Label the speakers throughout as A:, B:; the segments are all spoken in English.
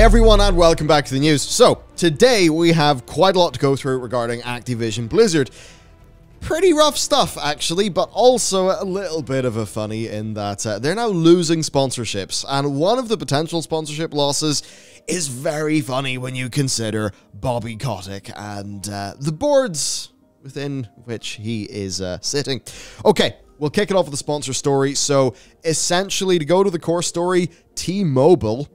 A: Hey everyone, and welcome back to the news. So, today we have quite a lot to go through regarding Activision-Blizzard. Pretty rough stuff, actually, but also a little bit of a funny in that they're now losing sponsorships, and one of the potential sponsorship losses is very funny when you consider Bobby Kotick and the boards within which he is sitting. Okay, we'll kick it off with the sponsor story. So, essentially, to go to the core story, T-Mobile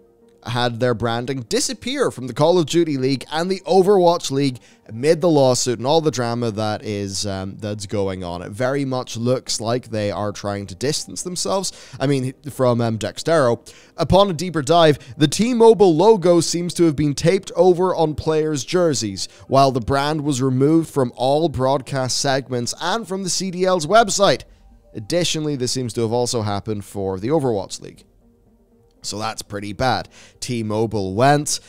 A: had their branding disappear from the Call of Duty League and the Overwatch League amid the lawsuit and all the drama that is that's going on. It very much looks like they are trying to distance themselves, from Dextero. Upon a deeper dive, the T-Mobile logo seems to have been taped over on players' jerseys, while the brand was removed from all broadcast segments and from the CDL's website. Additionally, this seems to have also happened for the Overwatch League. So that's pretty bad. T-Mobile went,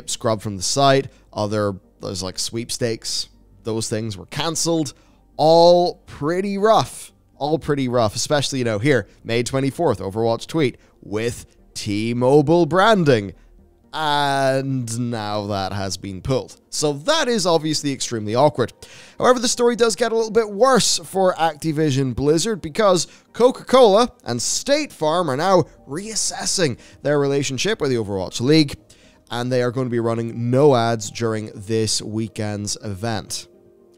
A: scrubbed from the site. There's like sweepstakes. Those things were cancelled. All pretty rough. Especially, here, May 24th, Overwatch tweet with T-Mobile branding. And now that has been pulled. So that is obviously extremely awkward. However, the story does get a little bit worse for Activision-Blizzard because Coca-Cola and State Farm are now reassessing their relationship with the Overwatch League, and they are going to be running no ads during this weekend's event.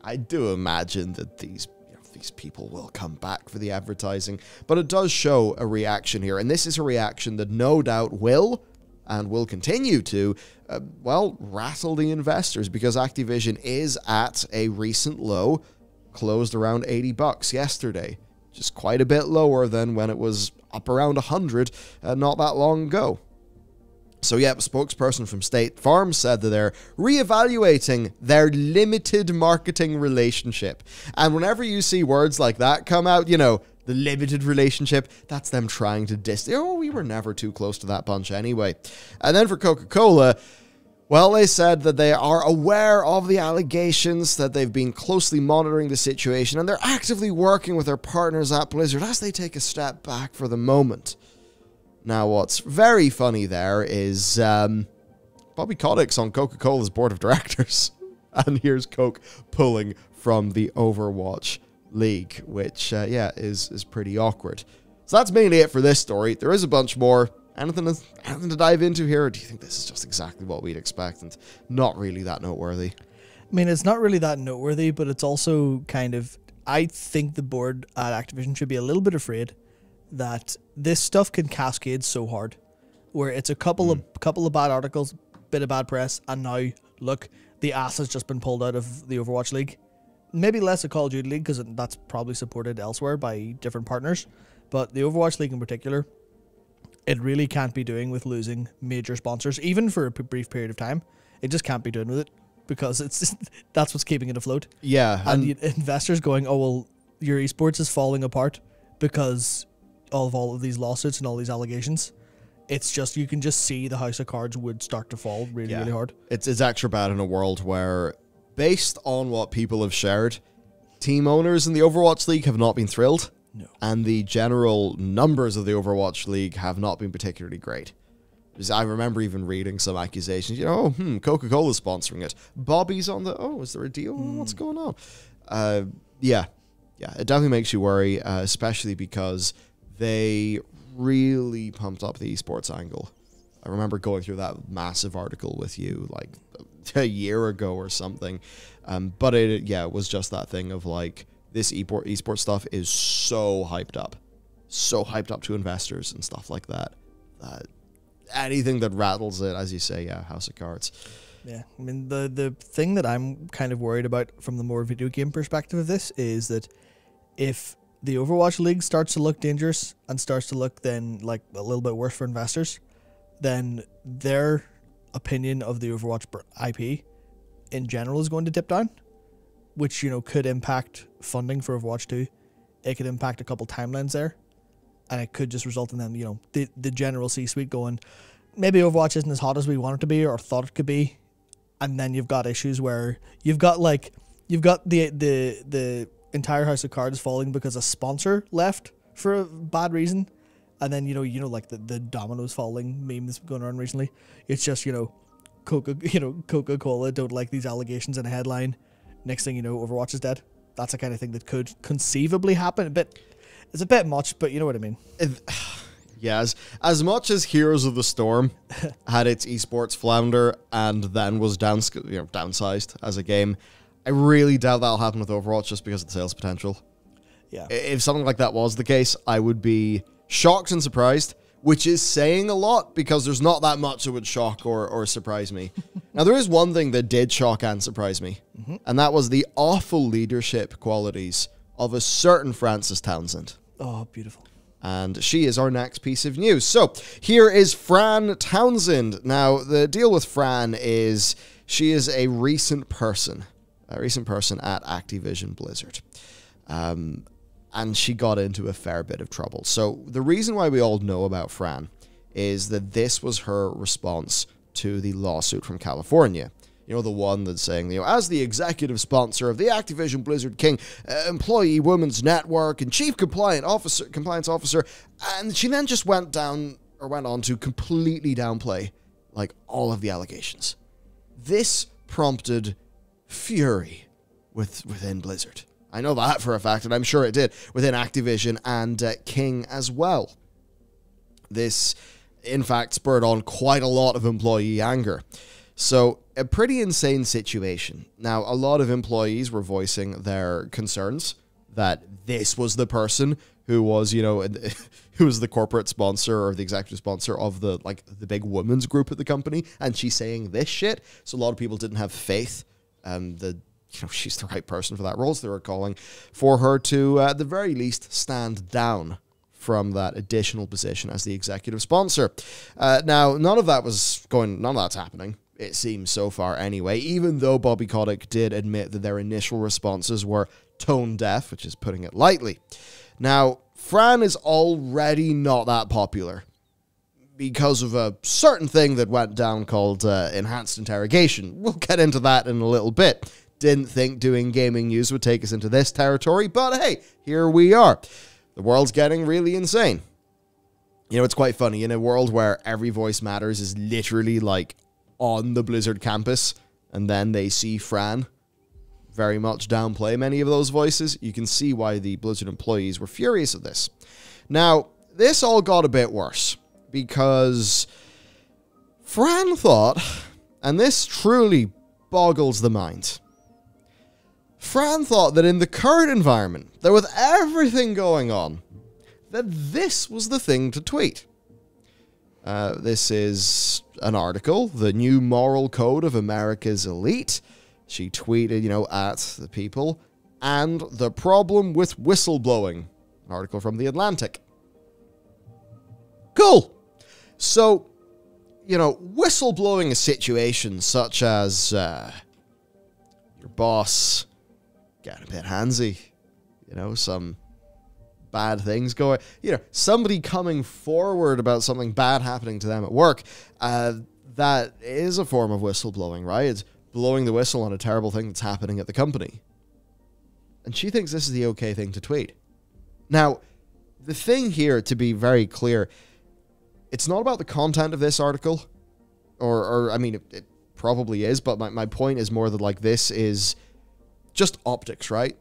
A: I do imagine that these people will come back for the advertising, but it does show a reaction here, and this is a reaction that no doubt will continue to, rattle the investors, because Activision is at a recent low, closed around $80 yesterday, just quite a bit lower than when it was up around 100 not that long ago. So yeah, a spokesperson from State Farm said that they're reevaluating their limited marketing relationship. And whenever you see words like that come out, the limited relationship, that's them trying to we were never too close to that bunch anyway. And then for Coca-Cola, well, they said that they are aware of the allegations, that they've been closely monitoring the situation, and they're actively working with their partners at Blizzard as they take a step back for the moment. Now, what's very funny there is Bobby Kotick's on Coca-Cola's board of directors, and here's Coke pulling from the Overwatch League, which is pretty awkward. So that's mainly it for this story. There is a bunch more. Anything to dive into here, or do you think this is just exactly what we'd expect and not really that noteworthy?
B: I mean, it's not really that noteworthy, but it's also kind of, I think the board at Activision should be a little bit afraid that this stuff can cascade so hard, where it's a couple of bad articles, bit of bad press, and now look, the ass has just been pulled out of the Overwatch League. Maybe less a Call of Duty League, because that's probably supported elsewhere by different partners. But the Overwatch League in particular, it really can't be doing with losing major sponsors, even for a brief period of time. It just can't be doing with it, because that's what's keeping it afloat.
A: Yeah.
B: And investors going, oh, well, your esports is falling apart because of all of these lawsuits and all these allegations. It's just, you can just see the house of cards would start to fall really hard. It's
A: extra bad in a world where, based on what people have shared, team owners in the Overwatch League have not been thrilled.
B: No.
A: And the general numbers of the Overwatch League have not been particularly great. Because I remember even reading some accusations, Coca-Cola's sponsoring it. Bobby's on is there a deal? What's going on? It definitely makes you worry, especially because they really pumped up the esports angle. I remember going through that massive article with you like a year ago or something. But it was just that thing of like, this esports stuff is so hyped up to investors and stuff like that. Anything that rattles it, as you say, house of cards.
B: Yeah, I mean, the thing that I'm kind of worried about from the more video game perspective of this is that if the Overwatch League starts to look dangerous and starts to look then like a little bit worse for investors, then their opinion of the Overwatch IP in general is going to dip down, which, could impact funding for Overwatch 2. It could impact a couple timelines there, and it could just result in them, the general C-suite going, maybe Overwatch isn't as hot as we want it to be or thought it could be, and then you've got issues where you've got the entire house of cards falling because a sponsor left for a bad reason, And then, like the Dominoes falling meme that's going around recently. It's just, Coca-Cola don't like these allegations in a headline. Next thing you know, Overwatch is dead. That's the kind of thing that could conceivably happen. It's a bit much, but you know what I mean.
A: Yeah, as much as Heroes of the Storm had its esports flounder and then was downsized as a game, I really doubt that'll happen with Overwatch just because of the sales potential.
B: Yeah.
A: If something like that was the case, I would be shocked and surprised, which is saying a lot because there's not that much that would shock or surprise me. Now, there is one thing that did shock and surprise me, and that was the awful leadership qualities of a certain Frances Townsend.
B: Oh, beautiful.
A: And she is our next piece of news. So, here is Fran Townsend. Now, the deal with Fran is she is a recent person at Activision-Blizzard. And she got into a fair bit of trouble. So the reason why we all know about Fran is that this was her response to the lawsuit from California. You know, the one that's saying, as the executive sponsor of the Activision-Blizzard King Employee Women's Network and Chief Compliance Officer, and she then just went on to completely downplay, all of the allegations. This prompted fury within Blizzard. I know that for a fact, and I'm sure it did, within Activision and King as well. This, in fact, spurred on quite a lot of employee anger. So, a pretty insane situation. Now, a lot of employees were voicing their concerns that this was the person who was, who was the corporate sponsor or the executive sponsor of the big women's group at the company, and she's saying this shit. So, a lot of people didn't have faith she's the right person for that role, so they were calling for her to, at the very least, stand down from that additional position as the executive sponsor. Now, none of that's happening, it seems so far anyway, even though Bobby Kotick did admit that their initial responses were tone deaf, which is putting it lightly. Now, Fran is already not that popular because of a certain thing that went down called enhanced interrogation. We'll get into that in a little bit. Didn't think doing gaming news would take us into this territory, but hey, here we are. The world's getting really insane. It's quite funny. In a world where every voice matters is literally on the Blizzard campus, and then they see Fran very much downplay many of those voices, you can see why the Blizzard employees were furious at this. Now, this all got a bit worse, because Fran thought, and this truly boggles the mind, Fran thought that in the current environment, that with everything going on, that this was the thing to tweet. This is an article, The New Moral Code of America's Elite. She tweeted, at the people, and the problem with whistleblowing. An article from The Atlantic. Cool. So, whistleblowing a situation such as your boss getting a bit handsy, some bad things going, somebody coming forward about something bad happening to them at work, that is a form of whistleblowing, right? It's blowing the whistle on a terrible thing that's happening at the company. And she thinks this is the okay thing to tweet. Now, the thing here, to be very clear, it's not about the content of this article, or I mean, it probably is, but my point is more that, this is just optics, right?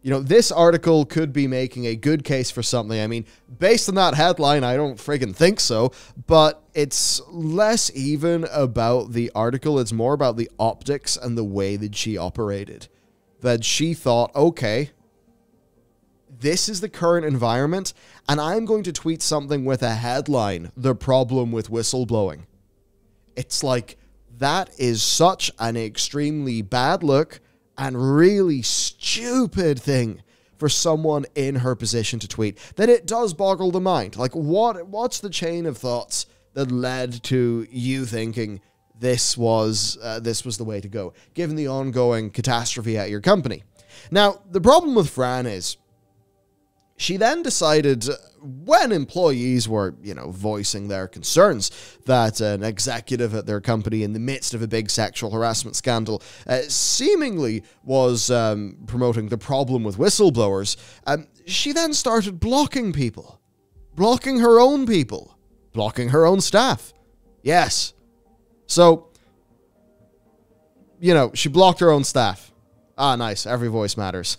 A: This article could be making a good case for something. I mean, based on that headline, I don't friggin' think so, but it's less even about the article. It's more about the optics and the way that she operated. That she thought, okay, this is the current environment, and I'm going to tweet something with a headline, the problem with whistleblowing. It's that is such an extremely bad look and really stupid thing for someone in her position to tweet, that it does boggle the mind. What's the chain of thoughts that led to you thinking this was the way to go, given the ongoing catastrophe at your company? Now, the problem with Fran is she then decided, when employees were, voicing their concerns that an executive at their company in the midst of a big sexual harassment scandal seemingly was promoting the problem with whistleblowers, she then started blocking people. blocking her own people, blocking her own staff. Yes. So, you know, she blocked her own staff. Ah, nice. Every voice matters.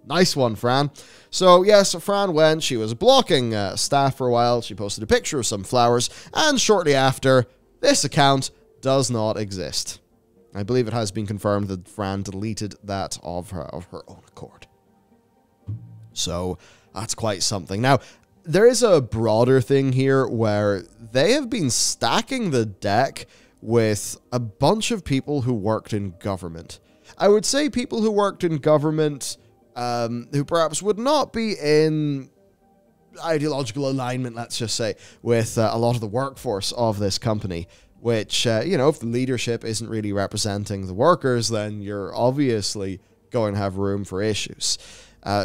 A: Nice one, Fran. So, yes, Fran went. She was blocking staff for a while. She posted a picture of some flowers. And shortly after, this account does not exist. I believe it has been confirmed that Fran deleted that of her own accord. So, that's quite something. Now, there is a broader thing here where they have been stacking the deck with a bunch of people who worked in government. I would say people who worked in government who perhaps would not be in ideological alignment, let's just say, with a lot of the workforce of this company, which, you know, if the leadership isn't really representing the workers, then you're obviously going to have room for issues.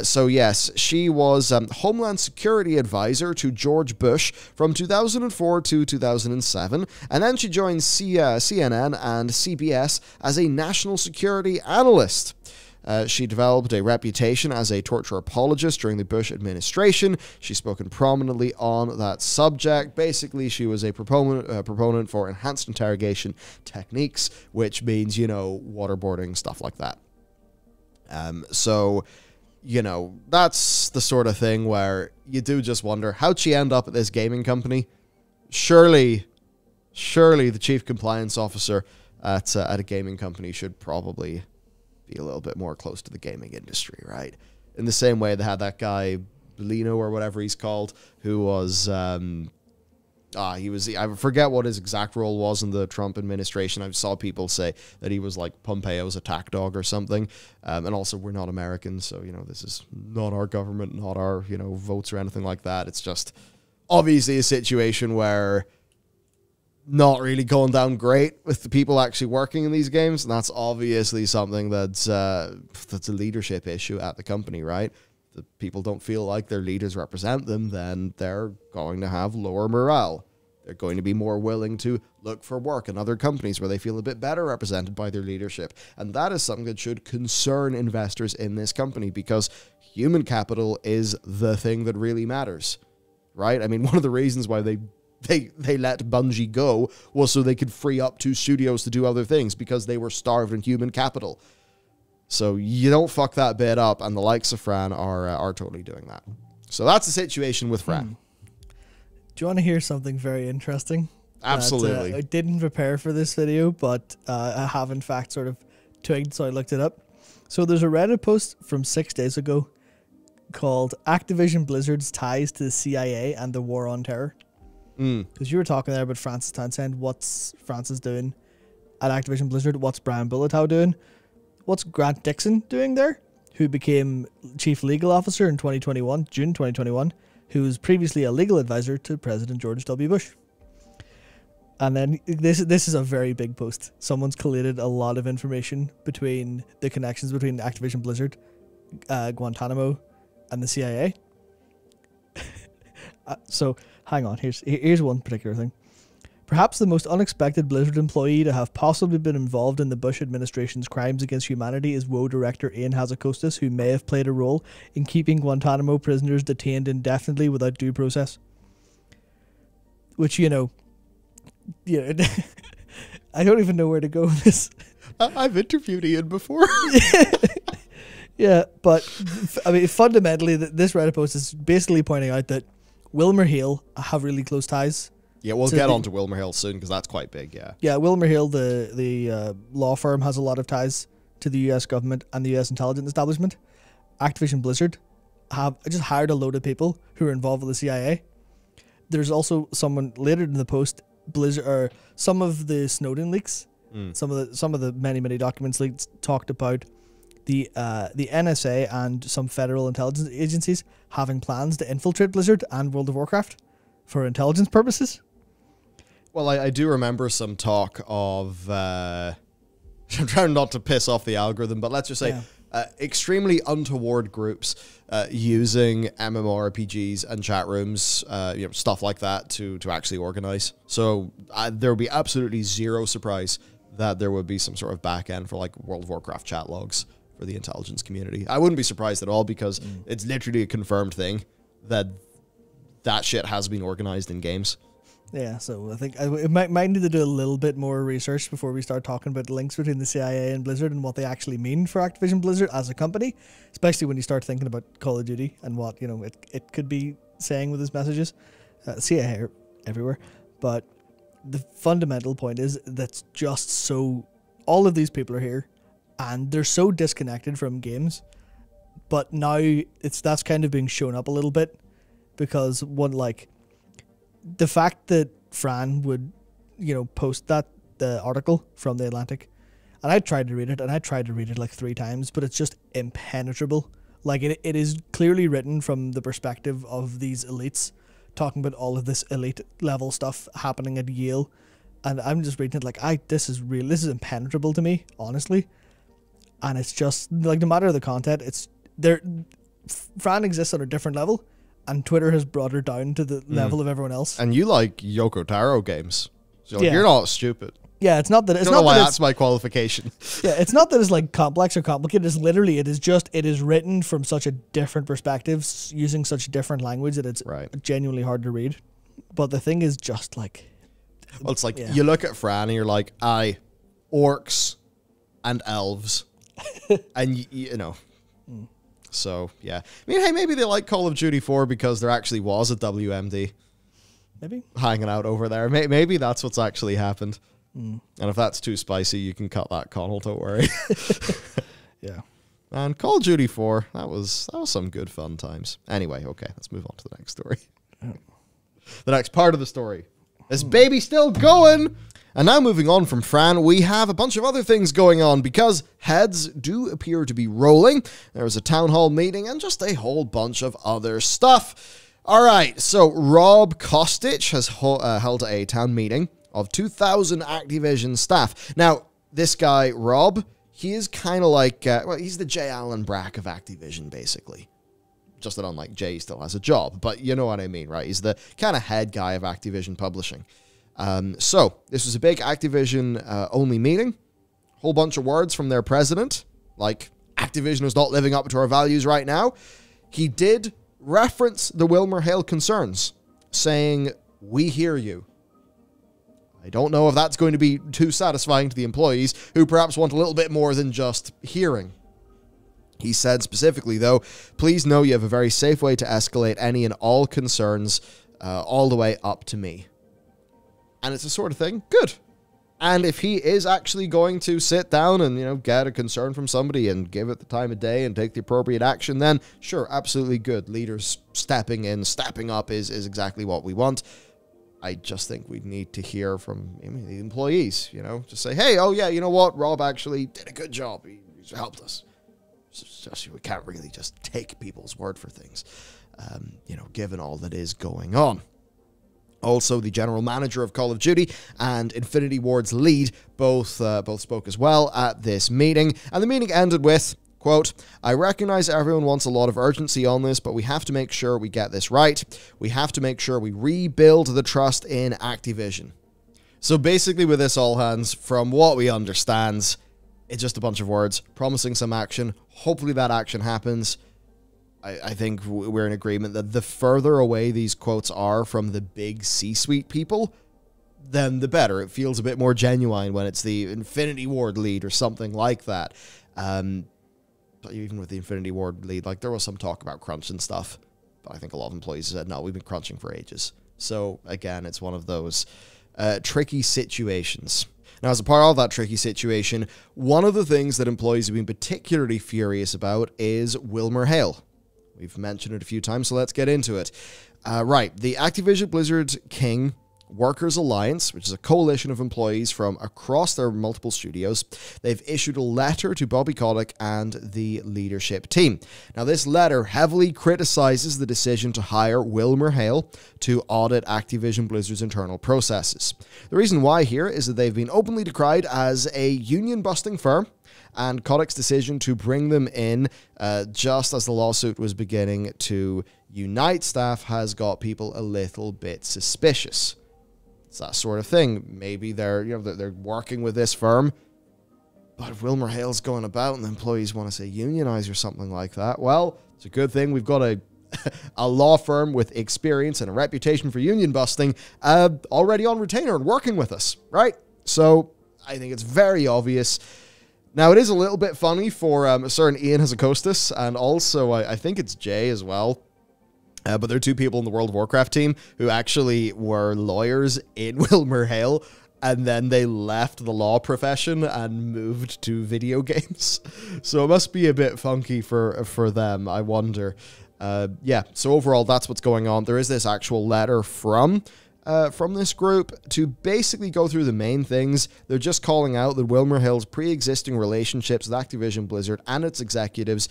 A: So yes, she was Homeland Security Advisor to George Bush from 2004 to 2007, and then she joined CNN and CBS as a national security analyst. She developed a reputation as a torture apologist during the Bush administration. She's spoken prominently on that subject. Basically, she was a proponent for enhanced interrogation techniques, which means, you know, waterboarding, stuff like that. So, you know, that's the sort of thing where you do just wonder, how'd she end up at this gaming company? Surely the chief compliance officer at a gaming company should probably be a little bit more close to the gaming industry, right? In the same way they had that guy, Bellular or whatever he's called, who was, I forget what his exact role was in the Trump administration. I saw people say that he was like Pompeo's attack dog or something. And also, we're not Americans, so, you know, this is not our government, not our, you know, votes or anything like that. It's just obviously a situation where not really going down great with the people actually working in these games, and that's obviously something that's a leadership issue at the company, right? If the people don't feel like their leaders represent them, then they're going to have lower morale. They're going to be more willing to look for work in other companies where they feel a bit better represented by their leadership. And that is something that should concern investors in this company, because human capital is the thing that really matters, right? I mean, one of the reasons why they let Bungie go was so they could free up 2 studios to do other things, because they were starved in human capital. So you don't fuck that bit up, and the likes of Fran are totally doing that. So that's the situation with Fran.
B: Do you want to hear something very interesting?
A: Absolutely.
B: I didn't prepare for this video, but I have in fact sort of twigged, so I looked it up. So there's a Reddit post from 6 days ago called Activision-Blizzard's Ties to the CIA and the War on Terror. Because you were talking there about Francis Townsend. What's Francis doing at Activision-Blizzard? What's Brian Bulletow doing? What's Grant Dixon doing there, who became Chief Legal Officer in June 2021, who was previously a legal advisor to President George W. Bush. And then this is a very big post. Someone's collated a lot of information between the connections between Activision-Blizzard, Guantanamo, and the CIA. So hang on, here's one particular thing. Perhaps the most unexpected Blizzard employee to have possibly been involved in the Bush administration's crimes against humanity is WoW director Ian Hazakostas, who may have played a role in keeping Guantanamo prisoners detained indefinitely without due process. Which, you know, I don't even know where to go with this.
A: I've interviewed Ian before.
B: Yeah, but I mean, fundamentally, this Reddit post is basically pointing out that WilmerHale have really close ties.
A: Yeah, we'll get on to WilmerHale soon, because that's quite big, yeah.
B: Yeah, WilmerHale, the law firm, has a lot of ties to the US government and the US intelligence establishment. Activision-Blizzard have just hired a load of people who are involved with the CIA. There's also someone later in the post, Blizzard, or some of the Snowden leaks, some of the many documents leaks talked about the NSA and some federal intelligence agencies having plans to infiltrate Blizzard and World of Warcraft for intelligence purposes.
A: Well, I do remember some talk of, I'm trying not to piss off the algorithm, but let's just say extremely untoward groups using MMORPGs and chat rooms, stuff like that to actually organize. So there would be absolutely zero surprise that there would be some sort of back end for like World of Warcraft chat logs for the intelligence community. I wouldn't be surprised at all, because it's literally a confirmed thing that that shit has been organized in games.
B: Yeah, so I think it might need to do a little bit more research before we start talking about the links between the CIA and Blizzard and what they actually mean for Activision-Blizzard as a company, especially when you start thinking about Call of Duty and what, you know, it could be saying with its messages. CIA everywhere. But the fundamental point is that's just so... All of these people are here, and they're so disconnected from games, but now that's kind of being shown up a little bit, because the fact that Fran would, you know, post the article from The Atlantic, and I tried to read it like 3 times, but it's just impenetrable. Like, it is clearly written from the perspective of these elites, talking about all of this elite level stuff happening at Yale, and I'm just reading it like, this is impenetrable to me, honestly. And it's just, like, no matter the content, it's there. Fran exists on a different level, and Twitter has brought her down to the level of everyone else.
A: And you like Yoko Taro games, so you're not stupid.
B: Yeah, it's not that. It's
A: I don't know why that's my qualification.
B: Yeah, it's not that it's like complex or complicated. It's literally, it is written from such a different perspective, using such different language that it's genuinely hard to read. But the thing is just like...
A: Well, it's like, you look at Fran and you're like, orcs and elves. And, you know... So, yeah. I mean, hey, maybe they like Call of Duty 4 because there actually was a WMD.
B: Maybe.
A: Hanging out over there. Maybe that's what's actually happened. And if that's too spicy, you can cut that, Connell, don't worry.
B: Yeah.
A: And Call of Duty 4, that was some good fun times. Anyway, okay, let's move on to the next story. The next part of the story. This baby still going! And now moving on from Fran, we have a bunch of other things going on because heads do appear to be rolling. There was a town hall meeting and just a whole bunch of other stuff. All right, so Rob Kostic has held a town meeting of 2,000 Activision staff. Now, this guy, Rob, he is kind of like, he's the J. Allen Brack of Activision, basically. Just that unlike Jay, he still has a job, but you know what I mean, right? He's the kind of head guy of Activision Publishing. So, this was a big Activision-only meeting. Whole bunch of words from their president, like, Activision is not living up to our values right now. He did reference the WilmerHale concerns, saying, we hear you. I don't know if that's going to be too satisfying to the employees, who perhaps want a little bit more than just hearing. He said specifically, though, please know you have a very safe way to escalate any and all concerns all the way up to me. And it's the sort of thing, good. And if he is actually going to sit down and, you know, get a concern from somebody and give it the time of day and take the appropriate action, then sure, absolutely good. Leaders stepping in, stepping up is exactly what we want. I just think we need to hear from the employees, you know, just say, hey, oh yeah, you know what? Rob actually did a good job. He helped us. Just, we can't really just take people's word for things, you know, given all that is going on. Also, the general manager of Call of Duty and Infinity Ward's lead both spoke as well at this meeting. And the meeting ended with, quote, I recognize everyone wants a lot of urgency on this, but we have to make sure we get this right. We have to make sure we rebuild the trust in Activision. So basically with this all hands, from what we understand, it's just a bunch of words promising some action. Hopefully that action happens. I think we're in agreement that the further away these quotes are from the big C-suite people, then the better. It feels a bit more genuine when it's the Infinity Ward lead or something like that. But even with the Infinity Ward lead, like, there was some talk about crunch and stuff, but I think a lot of employees said, no, we've been crunching for ages. So again, it's one of those tricky situations. Now, as a part of that tricky situation, one of the things that employees have been particularly furious about is WilmerHale. We've mentioned it a few times, so let's get into it. Right, the Activision-Blizzard King Workers Alliance, which is a coalition of employees from across their multiple studios, they've issued a letter to Bobby Kotick and the leadership team. Now, this letter heavily criticizes the decision to hire WilmerHale to audit Activision Blizzard's internal processes. The reason why here is that they've been openly decried as a union-busting firm, and Kotick's decision to bring them in just as the lawsuit was beginning to unite staff has got people a little bit suspicious. It's that sort of thing. Maybe they're working with this firm, but if WilmerHale's going about and the employees want to say unionize or something like that, well, it's a good thing we've got a a law firm with experience and a reputation for union busting, already on retainer and working with us, right? So I think it's very obvious. Now, it is a little bit funny for a certain Ian Hazacostas, and also I think it's Jay as well. But there are two people in the World of Warcraft team who actually were lawyers in WilmerHale, and then they left the law profession and moved to video games. So it must be a bit funky for them, I wonder. Yeah, so overall, that's what's going on. There is this actual letter from this group to basically go through the main things. They're just calling out that WilmerHale's pre-existing relationships with Activision-Blizzard and its executives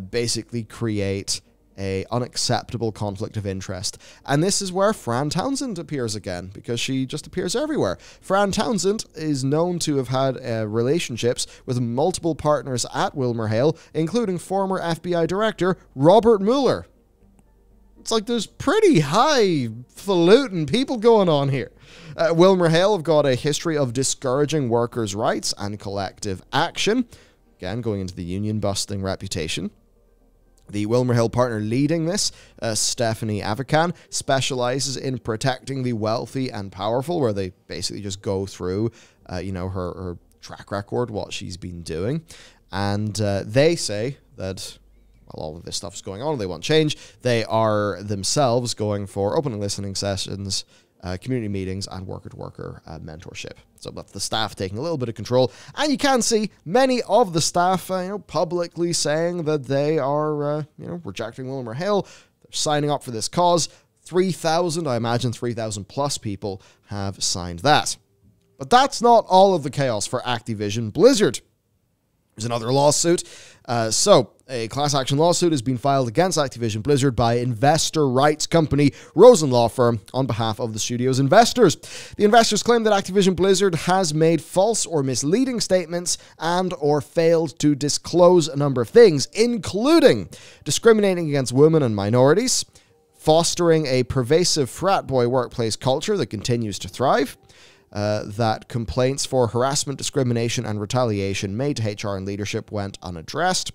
A: basically create a unacceptable conflict of interest. And this is where Fran Townsend appears again, because she just appears everywhere. Fran Townsend is known to have had relationships with multiple partners at WilmerHale, including former FBI director Robert Mueller. It's like there's pretty highfalutin people going on here. WilmerHale have got a history of discouraging workers' rights and collective action. Again, going into the union-busting reputation. The WilmerHale partner leading this, Stephanie Avican, specializes in protecting the wealthy and powerful, where they basically just go through, her track record, what she's been doing. And they say that while all of this stuff's going on, they want change. They are themselves going for open and listening sessions, community meetings, and worker-to-worker mentorship. So that's the staff taking a little bit of control. And you can see many of the staff, publicly saying that they are, rejecting WilmerHale. They're signing up for this cause. 3,000, I imagine 3,000 plus people have signed that. But that's not all of the chaos for Activision-Blizzard. There's another lawsuit. A class action lawsuit has been filed against Activision-Blizzard by investor rights company Rosen Law Firm on behalf of the studio's investors. The investors claim that Activision-Blizzard has made false or misleading statements and or failed to disclose a number of things, including discriminating against women and minorities, fostering a pervasive frat boy workplace culture that continues to thrive, that complaints for harassment, discrimination, and retaliation made to HR and leadership went unaddressed,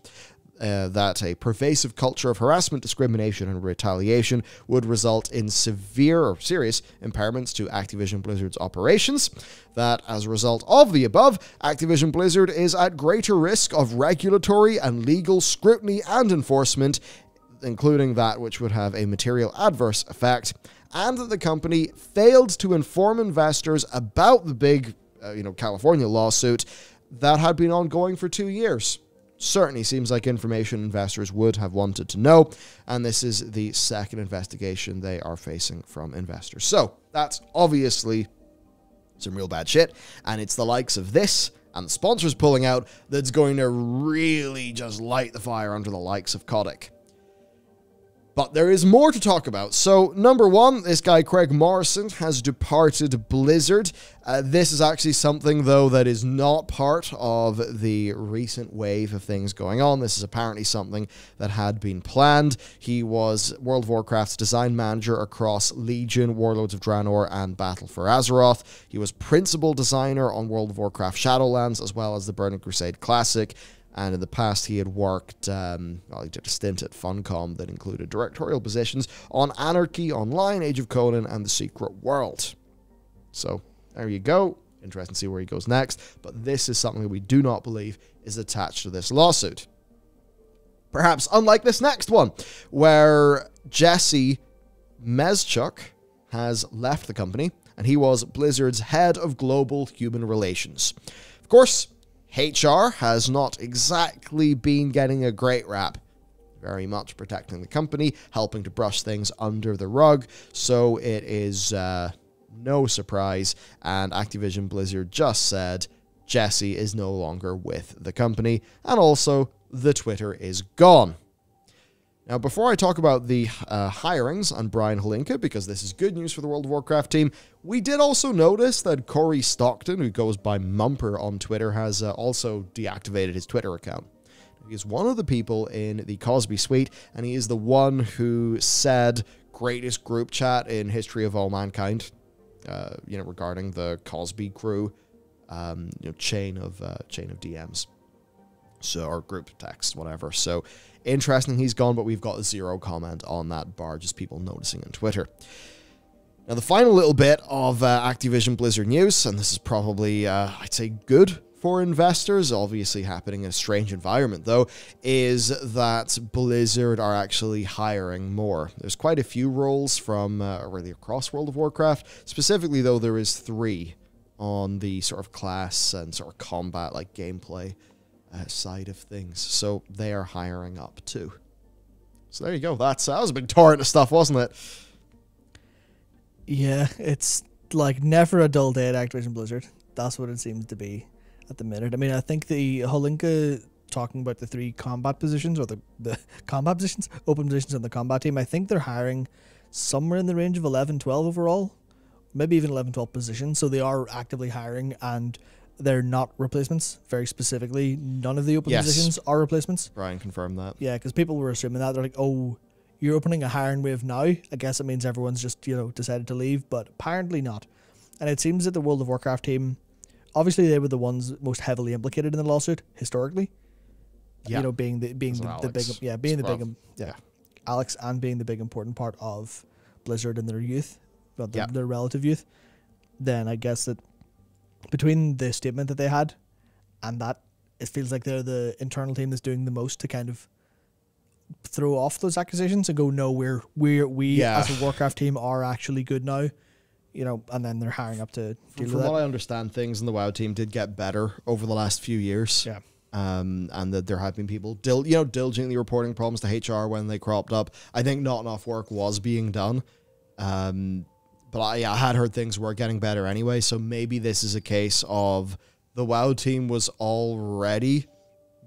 A: that a pervasive culture of harassment, discrimination, and retaliation would result in severe or serious impairments to Activision-Blizzard's operations, that as a result of the above, Activision-Blizzard is at greater risk of regulatory and legal scrutiny and enforcement, including that which would have a material adverse effect, and that the company failed to inform investors about the big, California lawsuit that had been ongoing for 2 years. Certainly seems like information investors would have wanted to know, and this is the second investigation they are facing from investors. So that's obviously some real bad shit, and it's the likes of this and the sponsors pulling out that's going to really just light the fire under the likes of Kotick. But there is more to talk about. So, number one, this guy Craig Morrison has departed Blizzard. This is actually something, though, that is not part of the recent wave of things going on. This is apparently something that had been planned. He was World of Warcraft's design manager across Legion, Warlords of Draenor, and Battle for Azeroth. He was principal designer on World of Warcraft Shadowlands, as well as the Burning Crusade Classic. And in the past, he had worked, he did a stint at Funcom that included directorial positions on Anarchy Online, Age of Conan, and The Secret World. So, there you go. Interesting to see where he goes next. But this is something that we do not believe is attached to this lawsuit. Perhaps unlike this next one, where Jesse Meschuk has left the company, and he was Blizzard's head of global human relations. Of course, HR has not exactly been getting a great rap. Very much protecting the company, helping to brush things under the rug. So it is no surprise. And Activision Blizzard just said Jesse is no longer with the company. And also, the Twitter is gone. Now, before I talk about the hirings on Brian Holinka, because this is good news for the World of Warcraft team, we did also notice that Corey Stockton, who goes by Mumper on Twitter, has also deactivated his Twitter account. He is one of the people in the Cosby suite, and he is the one who said greatest group chat in history of all mankind, regarding the Cosby crew, chain of DMs. So, or group text, whatever. So, interesting he's gone, but we've got 0 comment on that bar, just people noticing on Twitter. Now, the final little bit of Activision-Blizzard news, and this is probably, I'd say, good for investors, obviously happening in a strange environment, though, is that Blizzard are actually hiring more. There's quite a few roles from really across World of Warcraft. Specifically, though, there is 3 on the sort of class and sort of combat, like gameplay side of things. So they are hiring up too. So there you go. That was a big torrent of stuff, wasn't it?
B: Yeah, it's like never a dull day at Activision Blizzard. That's what it seems to be at the minute. I mean, I think the Holinka talking about the 3 combat positions, or the combat positions, open positions on the combat team, I think they're hiring somewhere in the range of 11, 12 overall, maybe even 11, 12 positions. So they are actively hiring, and they're not replacements. Very specifically, none of the open positions are replacements.
A: Brian confirmed that.
B: Yeah, because people were assuming that. They're like, oh, you're opening a hiring wave now. I guess it means everyone's just, decided to leave, but apparently not. And it seems that the World of Warcraft team, obviously they were the ones most heavily implicated in the lawsuit historically.
A: Yeah.
B: Being the big Alex, and being the big important part of Blizzard in their youth, their relative youth. Then I guess that between the statement that they had and that, it feels like they're the internal team that's doing the most to kind of throw off those accusations and go, no, we as a Warcraft team are actually good now, and then they're hiring up to deal with that.
A: From what I understand, things in the WoW team did get better over the last few years.
B: Yeah.
A: And that there have been people diligently reporting problems to HR when they cropped up. I think not enough work was being done. But I had heard things were getting better anyway, so maybe this is a case of the WoW team was already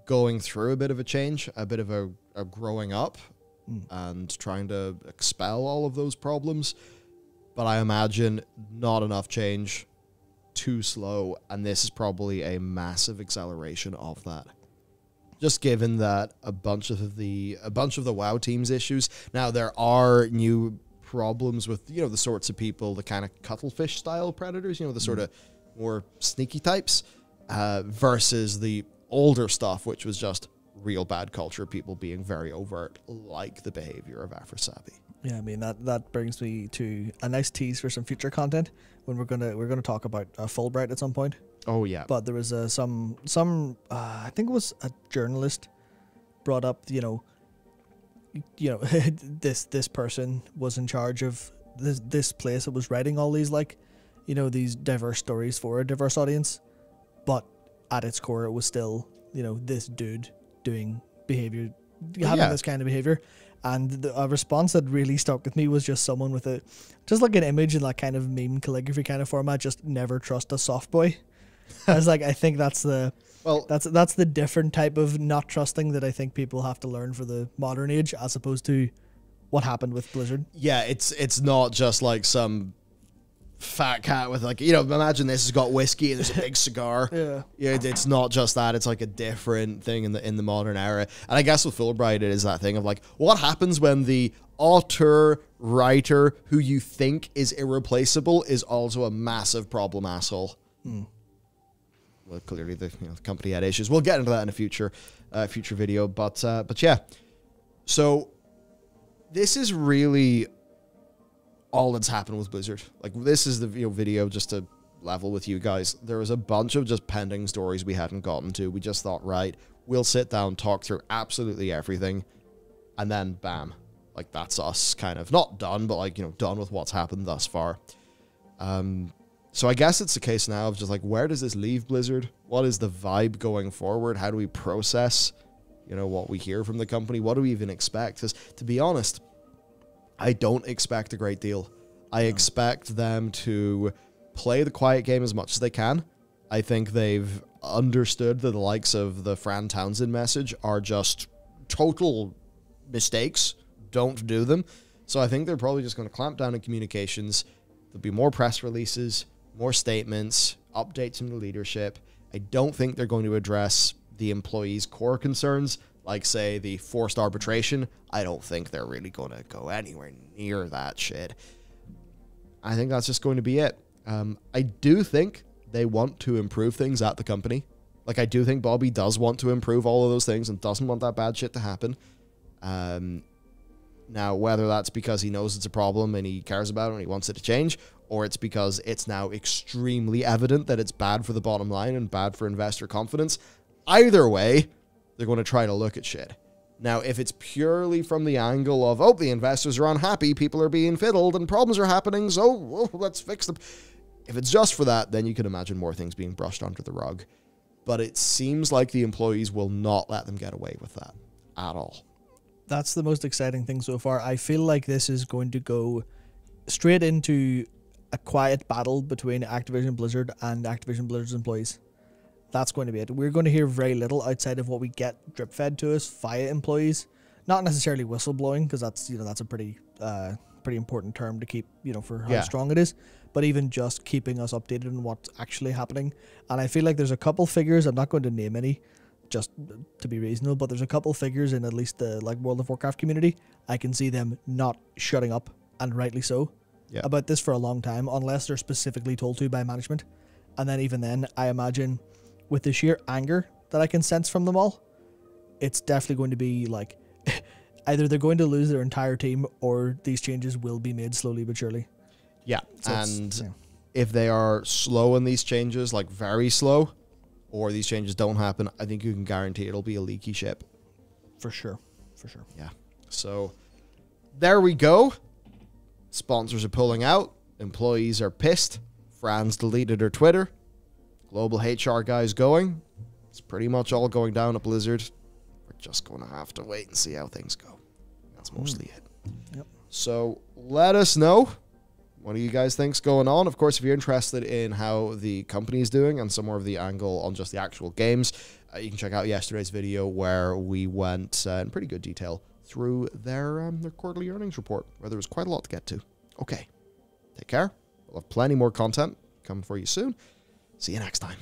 A: going through a bit of a change, a bit of a growing up, and trying to expel all of those problems. But I imagine not enough change, too slow, and this is probably a massive acceleration of that. Just given that a bunch of the WoW team's issues. Now, there are new problems with, the sorts of people, the kind of cuttlefish style predators, the sort of more sneaky types, versus the older stuff, which was just real bad culture, people being very overt, like the behavior of Afrosabi.
B: Yeah, I mean, that brings me to a nice tease for some future content when we're gonna talk about Fulbright at some point.
A: Oh yeah.
B: But there was some I think it was a journalist brought up, this person was in charge of this place that was writing all these these diverse stories for a diverse audience, but at its core it was still this dude doing behavior, having this kind of behavior. And a response that really stuck with me was just someone with an image in that kind of meme calligraphy kind of format, just never trust a soft boy. I was like, I think that's the different type of not trusting that I think people have to learn for the modern age, as opposed to what happened with Blizzard.
A: Yeah, it's not just like some fat cat with imagine this has got whiskey and there's a big cigar. Yeah, it's not just that. It's like a different thing in the modern era. And I guess with Fulbright, it is that thing of what happens when the author writer who you think is irreplaceable is also a massive problem asshole. Well, clearly the company had issues. We'll get into that in a future video. But yeah, so this is really all that's happened with Blizzard. This is the video just to level with you guys. There was a bunch of just pending stories we hadn't gotten to. We just thought, right, we'll sit down, talk through absolutely everything, and then bam, that's us kind of not done, but done with what's happened thus far. So I guess it's a case now of just where does this leave Blizzard? What is the vibe going forward? How do we process, what we hear from the company? What do we even expect? Because to be honest, I don't expect a great deal. I expect them to play the quiet game as much as they can. I think they've understood that the likes of the Fran Townsend message are just total mistakes. Don't do them. So I think they're probably just going to clamp down on communications. There'll be more press releases, more statements, updates from the leadership. I don't think they're going to address the employees' core concerns, like, say, the forced arbitration. I don't think they're really going to go anywhere near that shit. I think that's just going to be it. I do think they want to improve things at the company. Like, I do think Bobby does want to improve all of those things and doesn't want that bad shit to happen. Now, whether that's because he knows it's a problem and he cares about it and he wants it to change, or it's because it's now extremely evident that it's bad for the bottom line and bad for investor confidence, either way, they're going to try to look at shit. Now, if it's purely from the angle of, oh, the investors are unhappy, people are being fiddled, and problems are happening, so well, let's fix them. If it's just for that, then you can imagine more things being brushed under the rug. But it seems like the employees will not let them get away with that at all.
B: That's the most exciting thing so far. I feel like this is going to go straight into a quiet battle between Activision-Blizzard and Activision-Blizzard's employees. That's going to be it. We're going to hear very little outside of what we get drip-fed to us via employees. Not necessarily whistleblowing, because that's a pretty important term to keep, for how strong it is. But even just keeping us updated on what's actually happening. And I feel like there's a couple figures, I'm not going to name any, just to be reasonable, but there's a couple figures in at least the World of Warcraft community. I can see them not shutting up, and rightly so, about this for a long time, unless they're specifically told to by management. And then even then, I imagine with the sheer anger that I can sense from them all, it's definitely going to be like, either they're going to lose their entire team or these changes will be made slowly but surely.
A: Yeah, so and if they are slow in these changes, like very slow, or these changes don't happen, I think you can guarantee it'll be a leaky ship.
B: For sure.
A: Yeah. So there we go. Sponsors are pulling out. Employees are pissed. Franz deleted her Twitter. Global HR guys going. It's pretty much all going down at Blizzard. We're just going to have to wait and see how things go. That's mostly it.
B: Yep.
A: So let us know. What do you guys think's going on? Of course, if you're interested in how the company is doing and some more of the angle on just the actual games, you can check out yesterday's video where we went in pretty good detail through their quarterly earnings report, where there was quite a lot to get to. Okay, take care. We'll have plenty more content coming for you soon. See you next time.